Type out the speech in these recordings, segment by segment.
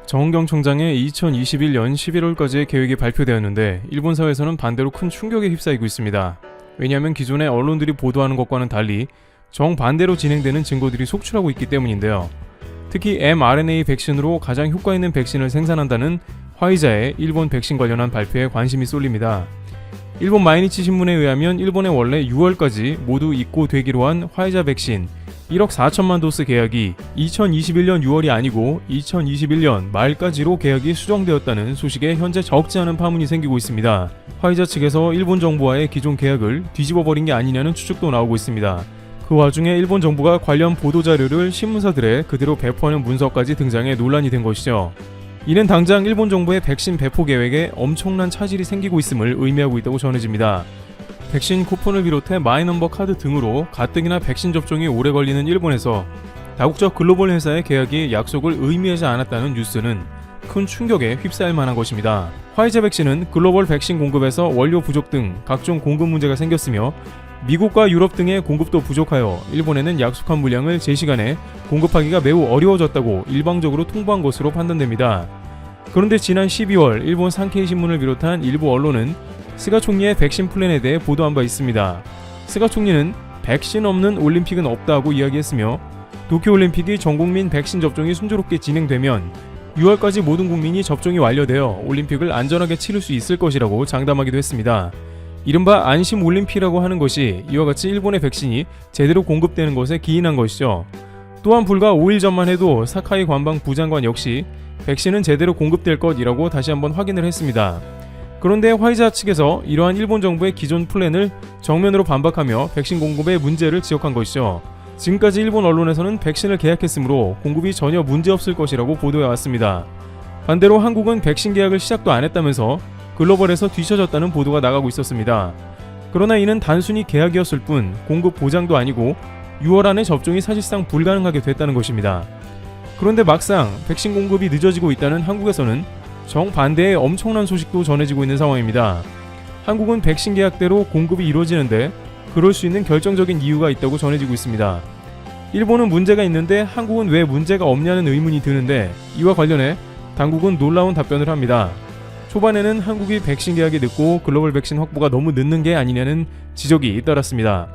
정은경 총장의 2021년 11월까지의 계획이 발표되었는데 일본 사회에서는 반대로 큰 충격에 휩싸이고 있습니다. 왜냐하면 기존의 언론들이 보도하는 것과는 달리 정반대로 진행되는 증거들이 속출하고 있기 때문인데요. 특히 mRNA 백신으로 가장 효과 있는 백신을 생산한다는 화이자의 일본 백신 관련한 발표에 관심이 쏠립니다. 일본 마이니치 신문에 의하면 일본에 원래 6월까지 모두 입고되기로 한 화이자 백신 1억 4천만 도스 계약이 2021년 6월이 아니고 2021년 말까지로 계약이 수정되었다는 소식에 현재 적지 않은 파문이 생기고 있습니다. 화이자 측에서 일본 정부와의 기존 계약을 뒤집어버린 게 아니냐는 추측도 나오고 있습니다. 그 와중에 일본 정부가 관련 보도자료를 신문사들에 그대로 배포하는 문서까지 등장해 논란이 된 것이죠. 이는 당장 일본 정부의 백신 배포 계획에 엄청난 차질이 생기고 있음을 의미하고 있다고 전해집니다. 백신 쿠폰을 비롯해 마이넘버 카드 등으로 가뜩이나 백신 접종이 오래 걸리는 일본에서 다국적 글로벌 회사의 계약이 약속을 의미하지 않았다는 뉴스는 큰 충격에 휩싸일 만한 것입니다. 화이자 백신은 글로벌 백신 공급에서 원료 부족 등 각종 공급 문제가 생겼으며 미국과 유럽 등의 공급도 부족하여 일본에는 약속한 물량을 제 시간에 공급하기가 매우 어려워졌다고 일방적으로 통보한 것으로 판단됩니다. 그런데 지난 12월 일본 산케이 신문을 비롯한 일부 언론은 스가 총리의 백신 플랜에 대해 보도한 바 있습니다. 스가 총리는 백신 없는 올림픽은 없다고 이야기했으며 도쿄올림픽이 전국민 백신 접종이 순조롭게 진행되면 6월까지 모든 국민이 접종이 완료되어 올림픽을 안전하게 치를 수 있을 것이라고 장담하기도 했습니다. 이른바 안심올림픽이라고 하는 것이 이와 같이 일본의 백신이 제대로 공급되는 것에 기인한 것이죠. 또한 불과 5일 전만 해도 사카이 관방 부장관 역시 백신은 제대로 공급될 것이라고 다시 한번 확인을 했습니다. 그런데 화이자 측에서 이러한 일본 정부의 기존 플랜을 정면으로 반박하며 백신 공급의 문제를 지적한 것이죠. 지금까지 일본 언론에서는 백신을 계약했으므로 공급이 전혀 문제없을 것이라고 보도해왔습니다. 반대로 한국은 백신 계약을 시작도 안 했다면서 글로벌에서 뒤처졌다는 보도가 나가고 있었습니다. 그러나 이는 단순히 계약이었을 뿐 공급 보장도 아니고 6월 안에 접종이 사실상 불가능하게 됐다는 것입니다. 그런데 막상 백신 공급이 늦어지고 있다는 한국에서는 정반대의 엄청난 소식도 전해지고 있는 상황입니다. 한국은 백신 계약대로 공급이 이루어지는데 그럴 수 있는 결정적인 이유가 있다고 전해지고 있습니다. 일본은 문제가 있는데 한국은 왜 문제가 없냐는 의문이 드는데 이와 관련해 당국은 놀라운 답변을 합니다. 초반에는 한국이 백신 계약이 늦고 글로벌 백신 확보가 너무 늦는 게 아니냐는 지적이 잇따랐습니다.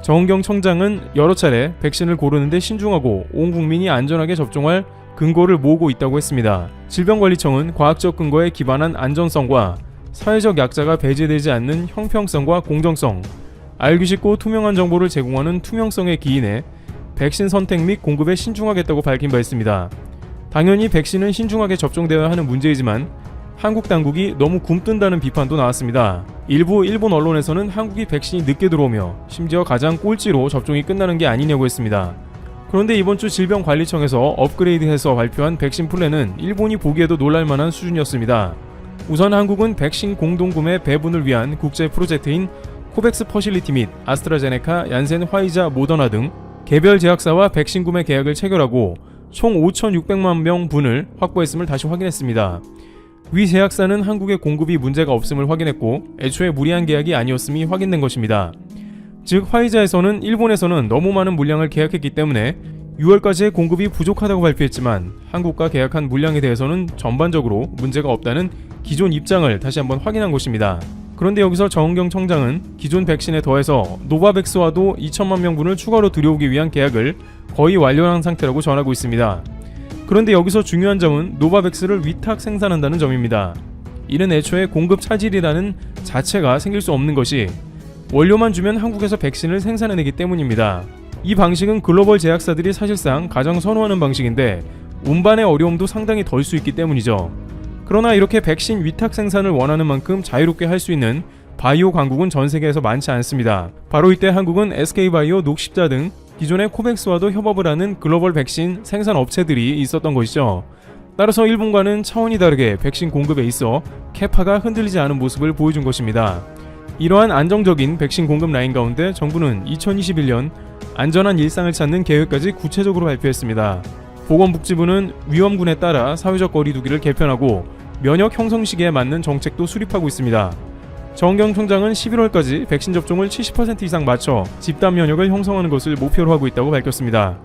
정은경 청장은 여러 차례 백신을 고르는데 신중하고 온 국민이 안전하게 접종할 근거를 모으고 있다고 했습니다. 질병관리청은 과학적 근거에 기반한 안전성과 사회적 약자가 배제되지 않는 형평성과 공정성, 알기 쉽고 투명한 정보를 제공하는 투명성에 기인해 백신 선택 및 공급에 신중하겠다고 밝힌 바 있습니다. 당연히 백신은 신중하게 접종되어야 하는 문제이지만 한국 당국이 너무 굼뜬다는 비판도 나왔습니다. 일부 일본 언론에서는 한국이 백신이 늦게 들어오며 심지어 가장 꼴찌로 접종이 끝나는 게 아니냐고 했습니다. 그런데 이번 주 질병관리청에서 업그레이드해서 발표한 백신 플랜은 일본이 보기에도 놀랄만한 수준이었습니다. 우선 한국은 백신 공동구매 배분을 위한 국제 프로젝트인 코백스 퍼실리티 및 아스트라제네카, 얀센, 화이자, 모더나 등 개별 제약사와 백신 구매 계약을 체결하고 총 5,600만 명 분을 확보했음을 다시 확인했습니다. 위 제약사는 한국의 공급이 문제가 없음을 확인했고 애초에 무리한 계약이 아니었음이 확인된 것입니다. 즉 화이자에서는 일본에서는 너무 많은 물량을 계약했기 때문에 6월까지의 공급이 부족하다고 발표했지만 한국과 계약한 물량에 대해서는 전반적으로 문제가 없다는 기존 입장을 다시 한번 확인한 것입니다. 그런데 여기서 정은경 청장은 기존 백신에 더해서 노바백스와도 2천만 명분을 추가로 들여오기 위한 계약을 거의 완료한 상태라고 전하고 있습니다. 그런데 여기서 중요한 점은 노바백스를 위탁 생산한다는 점입니다. 이는 애초에 공급 차질이라는 자체가 생길 수 없는 것이 원료만 주면 한국에서 백신을 생산해내기 때문입니다. 이 방식은 글로벌 제약사들이 사실상 가장 선호하는 방식인데 운반의 어려움도 상당히 덜 수 있기 때문이죠. 그러나 이렇게 백신 위탁 생산을 원하는 만큼 자유롭게 할 수 있는 바이오 강국은 전 세계에서 많지 않습니다. 바로 이때 한국은 SK바이오, 녹십자 등 기존의 코백스와도 협업을 하는 글로벌 백신 생산 업체들이 있었던 것이죠. 따라서 일본과는 차원이 다르게 백신 공급에 있어 캐파가 흔들리지 않은 모습을 보여준 것입니다. 이러한 안정적인 백신 공급 라인 가운데 정부는 2021년 안전한 일상을 찾는 계획까지 구체적으로 발표했습니다. 보건복지부는 위험군에 따라 사회적 거리두기를 개편하고 면역 형성 시기에 맞는 정책도 수립하고 있습니다. 정은경 총장은 11월까지 백신 접종을 70% 이상 맞춰 집단 면역을 형성하는 것을 목표로 하고 있다고 밝혔습니다.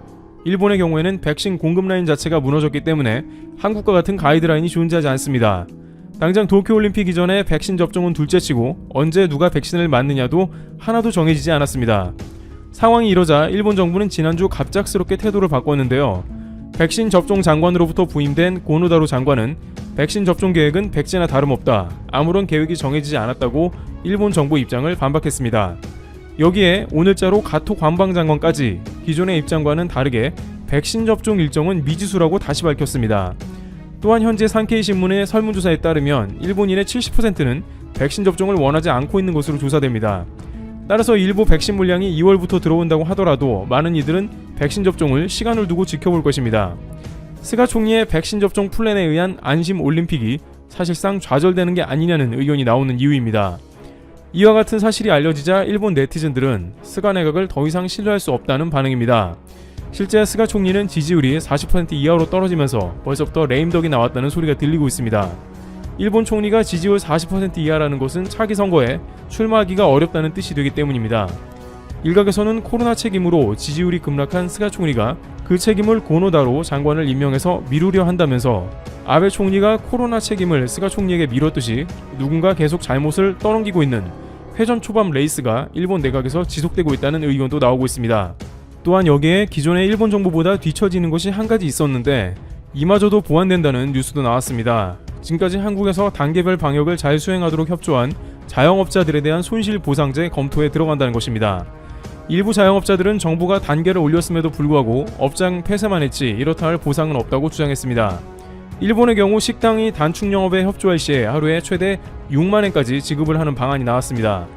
일본의 경우에는 백신 공급 라인 자체가 무너졌기 때문에 한국과 같은 가이드라인이 존재하지 않습니다. 당장 도쿄올림픽 이전에 백신 접종은 둘째치고 언제 누가 백신을 맞느냐도 하나도 정해지지 않았습니다. 상황이 이러자 일본 정부는 지난주 갑작스럽게 태도를 바꿨는데요. 백신 접종 장관으로부터 부임된 고노다로 장관은 백신 접종 계획은 백제나 다름없다, 아무런 계획이 정해지지 않았다고 일본 정부 입장을 반박했습니다. 여기에 오늘자로 가토 관방장관까지 기존의 입장과는 다르게 백신 접종 일정은 미지수라고 다시 밝혔습니다. 또한 현재 산케이 신문의 설문조사에 따르면 일본인의 70%는 백신 접종을 원하지 않고 있는 것으로 조사됩니다. 따라서 일부 백신 물량이 2월부터 들어온다고 하더라도 많은 이들은 백신 접종을 시간을 두고 지켜볼 것입니다. 스가 총리의 백신 접종 플랜에 의한 안심 올림픽이 사실상 좌절되는 게 아니냐는 의견이 나오는 이유입니다. 이와 같은 사실이 알려지자 일본 네티즌들은 스가 내각을 더 이상 신뢰할 수 없다는 반응입니다. 실제 스가 총리는 지지율이 40% 이하로 떨어지면서 벌써부터 레임덕이 나왔다는 소리가 들리고 있습니다. 일본 총리가 지지율 40% 이하라는 것은 차기 선거에 출마하기가 어렵다는 뜻이 되기 때문입니다. 일각에서는 코로나 책임으로 지지율이 급락한 스가 총리가 그 책임을 고노다로 장관을 임명해서 미루려 한다면서 아베 총리가 코로나 책임을 스가 총리에게 미뤘듯이 누군가 계속 잘못을 떠넘기고 있는 회전 초밥 레이스가 일본 내각에서 지속되고 있다는 의견도 나오고 있습니다. 또한 여기에 기존의 일본 정부보다 뒤처지는 것이 한 가지 있었는데 이마저도 보완된다는 뉴스도 나왔습니다. 지금까지 한국에서 단계별 방역을 잘 수행하도록 협조한 자영업자들에 대한 손실보상제 검토에 들어간다는 것입니다. 일부 자영업자들은 정부가 단계를 올렸음에도 불구하고 업장 폐쇄만 했지 이렇다 할 보상은 없다고 주장했습니다. 일본의 경우 식당이 단축 영업에 협조할 시에 하루에 최대 6만엔까지 지급을 하는 방안이 나왔습니다.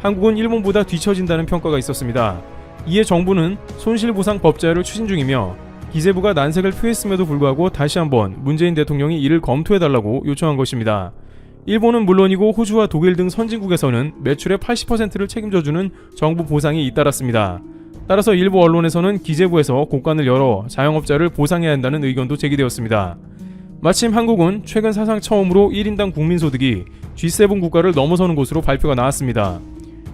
한국은 일본보다 뒤처진다는 평가가 있었습니다. 이에 정부는 손실보상 법제화를 추진 중이며 기재부가 난색을 표했음에도 불구하고 다시 한번 문재인 대통령이 이를 검토해달라고 요청한 것입니다. 일본은 물론이고 호주와 독일 등 선진국에서는 매출의 80%를 책임져주는 정부 보상이 잇따랐습니다. 따라서 일부 언론에서는 기재부에서 공간을 열어 자영업자를 보상해야 한다는 의견도 제기되었습니다. 마침 한국은 최근 사상 처음으로 1인당 국민소득이 G7 국가를 넘어서는 것으로 발표가 나왔습니다.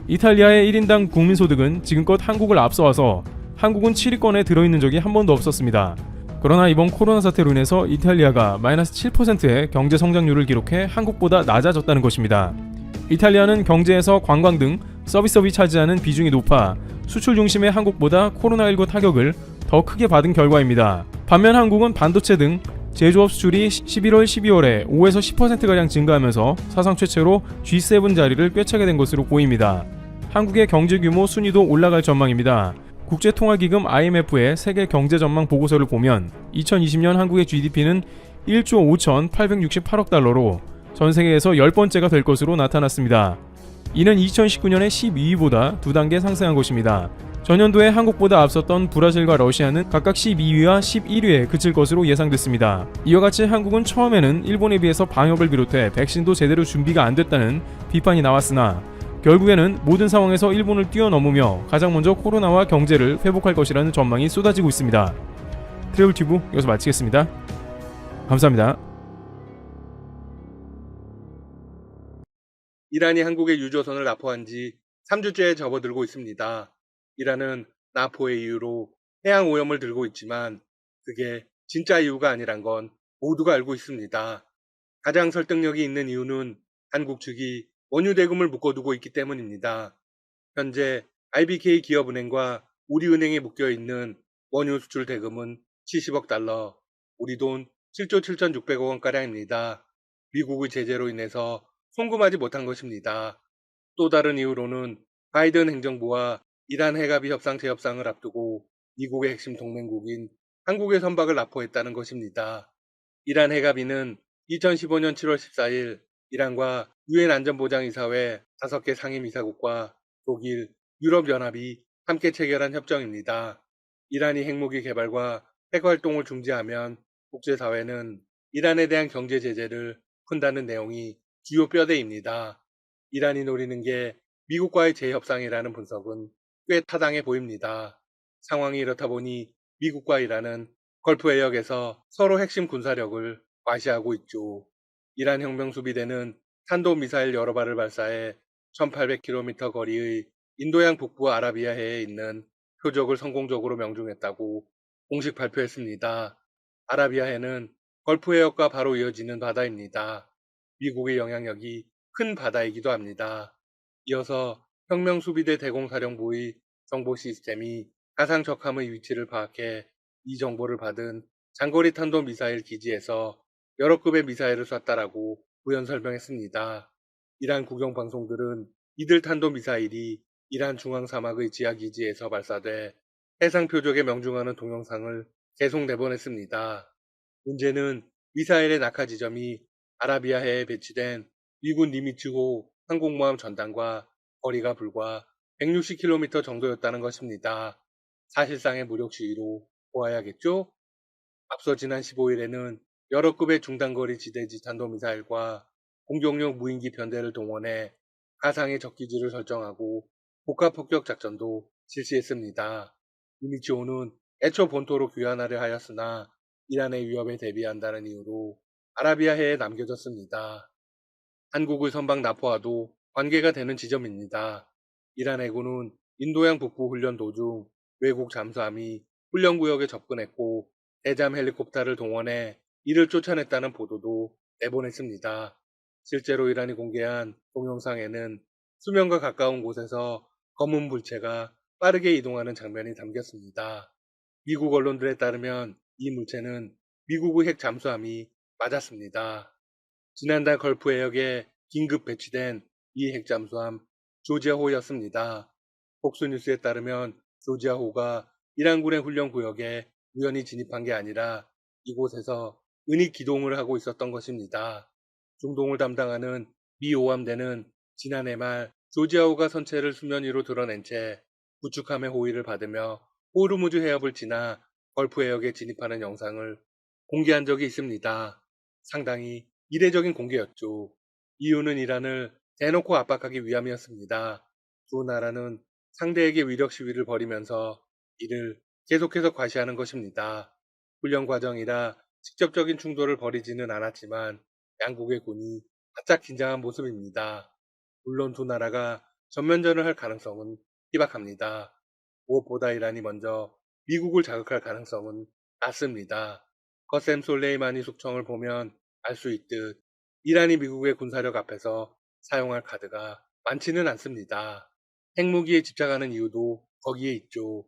이탈리아의 1인당 국민소득은 지금껏 한국을 앞서와서 한국은 7위권에 들어있는 적이 한 번도 없었습니다. 그러나 이번 코로나 사태로 인해서 이탈리아가 마이너스 7%의 경제 성장률을 기록해 한국보다 낮아졌다는 것입니다. 이탈리아는 경제에서 관광 등 서비스업이 차지하는 비중이 높아 수출 중심의 한국보다 코로나19 타격을 더 크게 받은 결과입니다. 반면 한국은 반도체 등 제조업 수출이 11월, 12월에 5에서 10%가량 증가하면서 사상 최초로 G7 자리를 꿰차게 된 것으로 보입니다. 한국의 경제 규모 순위도 올라갈 전망입니다. 국제통화기금 IMF의 세계 경제 전망 보고서를 보면 2020년 한국의 GDP는 1조 5,868억 달러로 전 세계에서 10번째가 될 것으로 나타났습니다. 이는 2019년의 12위보다 2단계 상승한 것입니다. 전년도에 한국보다 앞섰던 브라질과 러시아는 각각 12위와 11위에 그칠 것으로 예상됐습니다. 이와 같이 한국은 처음에는 일본에 비해서 방역을 비롯해 백신도 제대로 준비가 안 됐다는 비판이 나왔으나 결국에는 모든 상황에서 일본을 뛰어넘으며 가장 먼저 코로나와 경제를 회복할 것이라는 전망이 쏟아지고 있습니다. 트래블튜브 여기서 마치겠습니다. 감사합니다. 이란이 한국의 유조선을 납포한 지 3주째 접어들고 있습니다. 이란은 납포의 이유로 해양 오염을 들고 있지만 그게 진짜 이유가 아니란 건 모두가 알고 있습니다. 가장 설득력이 있는 이유는 한국 측이 원유 대금을 묶어두고 있기 때문입니다. 현재 RBK 기업은행과 우리은행에 묶여있는 원유 수출 대금은 70억 달러, 우리 돈 7조 7,600억 원가량입니다. 미국의 제재로 인해서 송금하지 못한 것입니다. 또 다른 이유로는 바이든 행정부와 이란 해가비 협상 재협상을 앞두고 미국의 핵심 동맹국인 한국의 선박을 납포했다는 것입니다. 이란 해가비는 2015년 7월 14일 이란과 유엔 안전보장이사회 5개 상임이사국과 독일, 유럽연합이 함께 체결한 협정입니다. 이란이 핵무기 개발과 핵활동을 중지하면 국제사회는 이란에 대한 경제 제재를 푼다는 내용이 주요 뼈대입니다. 이란이 노리는 게 미국과의 재협상이라는 분석은 꽤 타당해 보입니다. 상황이 이렇다 보니 미국과 이란은 걸프 해역에서 서로 핵심 군사력을 과시하고 있죠. 이란 혁명수비대는 탄도미사일 여러 발을 발사해 1800km 거리의 인도양 북부 아라비아해에 있는 표적을 성공적으로 명중했다고 공식 발표했습니다. 아라비아해는 걸프 해역과 바로 이어지는 바다입니다. 미국의 영향력이 큰 바다이기도 합니다. 이어서 혁명 수비대 대공사령부의 정보 시스템이 가상 적함의 위치를 파악해 이 정보를 받은 장거리 탄도 미사일 기지에서 여러 급의 미사일을 쐈다라고 부연 설명했습니다. 이란 국영 방송들은 이들 탄도 미사일이 이란 중앙 사막의 지하 기지에서 발사돼 해상 표적에 명중하는 동영상을 계속 내보냈습니다. 문제는 미사일의 낙하 지점이 아라비아해에 배치된 미군 니미츠호 항공모함 전단과 거리가 불과 160km 정도였다는 것입니다. 사실상의 무력 시위로 보아야겠죠? 앞서 지난 15일에는 여러 급의 중단거리 지대지 탄도미사일과 공격용 무인기 편대를 동원해 가상의 적기지를 설정하고 복합폭격 작전도 실시했습니다. 니미츠호는 애초 본토로 귀환하려 하였으나 이란의 위협에 대비한다는 이유로 아라비아해에 남겨졌습니다. 한국의 선박 나포와도 관계가 되는 지점입니다. 이란 해군은 인도양 북부 훈련 도중 외국 잠수함이 훈련구역에 접근했고 대잠 헬리콥터를 동원해 이를 쫓아냈다는 보도도 내보냈습니다. 실제로 이란이 공개한 동영상에는 수면과 가까운 곳에서 검은 물체가 빠르게 이동하는 장면이 담겼습니다. 미국 언론들에 따르면 이 물체는 미국의 핵 잠수함이 맞았습니다. 지난달 걸프 해역에 긴급 배치된 이 핵잠수함 조지아호였습니다. 폭스뉴스에 따르면 조지아호가 이란군의 훈련 구역에 우연히 진입한 게 아니라 이곳에서 은닉 기동을 하고 있었던 것입니다. 중동을 담당하는 미 오함대는 지난해 말 조지아호가 선체를 수면 위로 드러낸 채 구축함의 호위를 받으며 호르무즈 해협을 지나 걸프 해역에 진입하는 영상을 공개한 적이 있습니다. 상당히 이례적인 공개였죠. 이유는 이란을 대놓고 압박하기 위함이었습니다. 두 나라는 상대에게 위력 시위를 벌이면서 이를 계속해서 과시하는 것입니다. 훈련 과정이라 직접적인 충돌을 벌이지는 않았지만 양국의 군이 바짝 긴장한 모습입니다. 물론 두 나라가 전면전을 할 가능성은 희박합니다. 무엇보다 이란이 먼저 미국을 자극할 가능성은 낮습니다. 거셈 솔레이마니 숙청을 보면 알 수 있듯 이란이 미국의 군사력 앞에서 사용할 카드가 많지는 않습니다. 핵무기에 집착하는 이유도 거기에 있죠.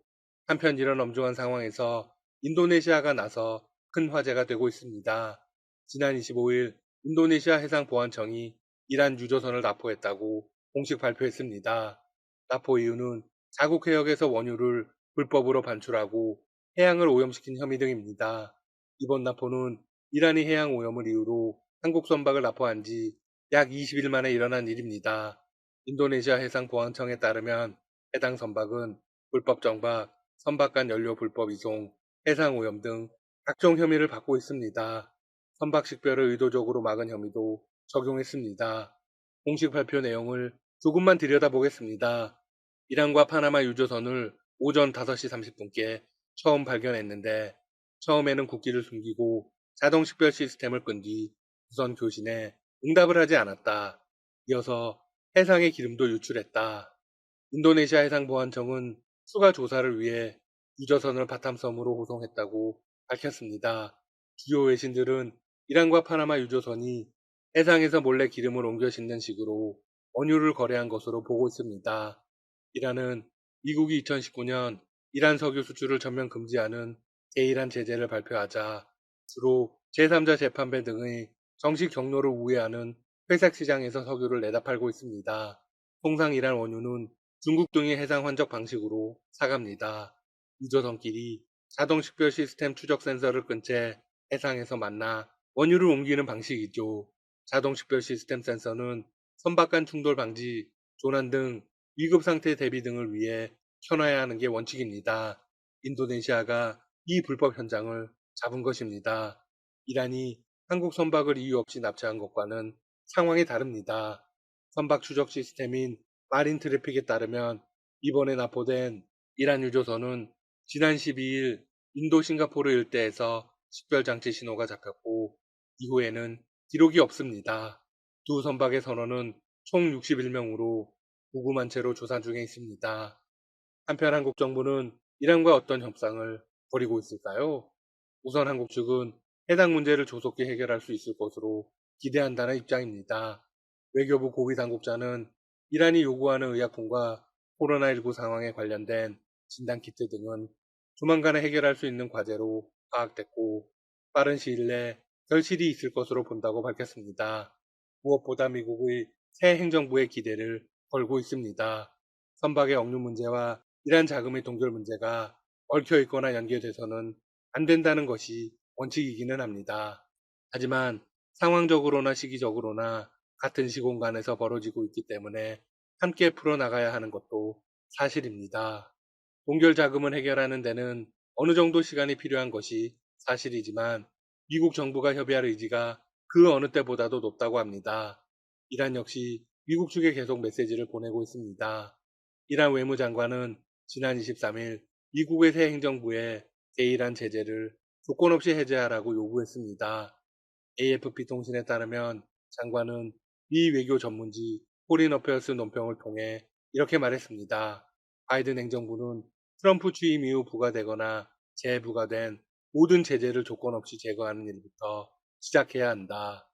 한편 이런 엄중한 상황에서 인도네시아가 나서 큰 화제가 되고 있습니다. 지난 25일 인도네시아 해상보안청이 이란 유조선을 납포했다고 공식 발표했습니다. 납포 이유는 자국 해역에서 원유를 불법으로 반출하고 해양을 오염시킨 혐의 등입니다. 이번 납포는 이란이 해양 오염을 이유로 한국 선박을 납포한 지 약 20일 만에 일어난 일입니다. 인도네시아 해상보안청에 따르면 해당 선박은 불법 정박, 선박 간 연료 불법 이송, 해상 오염 등 각종 혐의를 받고 있습니다. 선박 식별을 의도적으로 막은 혐의도 적용했습니다. 공식 발표 내용을 조금만 들여다보겠습니다. 이란과 파나마 유조선을 오전 5시 30분께 처음 발견했는데 처음에는 국기를 숨기고 자동 식별 시스템을 끈 뒤 우선 교신에 응답을 하지 않았다. 이어서 해상에 기름도 유출했다. 인도네시아 해상보안청은 추가 조사를 위해 유조선을 바탐섬으로 호송했다고 밝혔습니다. 주요 외신들은 이란과 파나마 유조선이 해상에서 몰래 기름을 옮겨 싣는 식으로 원유를 거래한 것으로 보고 있습니다. 이란은 미국이 2019년 이란 석유 수출을 전면 금지하는 대이란 제재를 발표하자 주로 제3자 재판배 등의 정식 경로를 우회하는 회색 시장에서 석유를 내다 팔고 있습니다. 통상 이란 원유는 중국 등의 해상 환적 방식으로 사갑니다. 유조선끼리 자동 식별 시스템 추적 센서를 끈 채 해상에서 만나 원유를 옮기는 방식이죠. 자동 식별 시스템 센서는 선박 간 충돌 방지, 조난 등 위급 상태 대비 등을 위해 켜놔야 하는 게 원칙입니다. 인도네시아가 이 불법 현장을 잡은 것입니다. 이란이 한국 선박을 이유 없이 납치한 것과는 상황이 다릅니다. 선박 추적 시스템인 마린 트래픽에 따르면 이번에 납포된 이란 유조선은 지난 12일 인도 싱가포르 일대에서 식별장치 신호가 잡혔고 이후에는 기록이 없습니다. 두 선박의 선원은 총 61명으로 무구만 채로 조사 중에 있습니다. 한편 한국 정부는 이란과 어떤 협상을 벌이고 있을까요? 우선 한국 측은 해당 문제를 조속히 해결할 수 있을 것으로 기대한다는 입장입니다. 외교부 고위 당국자는 이란이 요구하는 의약품과 코로나19 상황에 관련된 진단키트 등은 조만간에 해결할 수 있는 과제로 파악됐고 빠른 시일 내 결실이 있을 것으로 본다고 밝혔습니다. 무엇보다 미국의 새 행정부의 기대를 걸고 있습니다. 선박의 억류 문제와 이란 자금의 동결 문제가 얽혀 있거나 연계돼서는 안 된다는 것이 원칙이기는 합니다. 하지만 상황적으로나 시기적으로나 같은 시공간에서 벌어지고 있기 때문에 함께 풀어나가야 하는 것도 사실입니다. 동결 자금을 해결하는 데는 어느 정도 시간이 필요한 것이 사실이지만 미국 정부가 협의할 의지가 그 어느 때보다도 높다고 합니다. 이란 역시 미국 측에 계속 메시지를 보내고 있습니다. 이란 외무장관은 지난 23일 미국의 새 행정부에 대이란 제재를 조건 없이 해제하라고 요구했습니다. AFP 통신에 따르면 장관은 미 외교 전문지 포린 어페어스 논평을 통해 이렇게 말했습니다. 바이든 행정부는 트럼프 취임 이후 부과되거나 재부과된 모든 제재를 조건 없이 제거하는 일부터 시작해야 한다.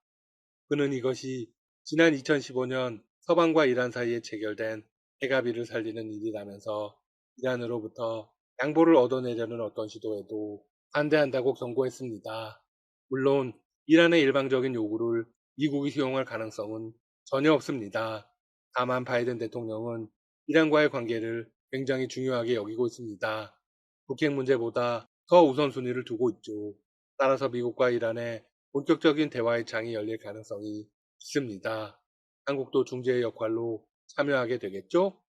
그는 이것이 지난 2015년 서방과 이란 사이에 체결된 핵합의를 살리는 일이라면서 이란으로부터 양보를 얻어내려는 어떤 시도에도 반대한다고 경고했습니다. 물론 이란의 일방적인 요구를 미국이 수용할 가능성은 전혀 없습니다. 다만 바이든 대통령은 이란과의 관계를 굉장히 중요하게 여기고 있습니다. 북핵 문제보다 더 우선순위를 두고 있죠. 따라서 미국과 이란의 본격적인 대화의 창이 열릴 가능성이 있습니다. 한국도 중재의 역할로 참여하게 되겠죠?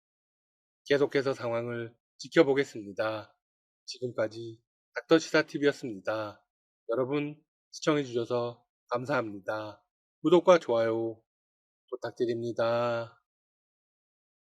계속해서 상황을 지켜보겠습니다. 지금까지 닥터시사TV였습니다. 여러분 시청해주셔서 감사합니다. 구독과 좋아요 부탁드립니다.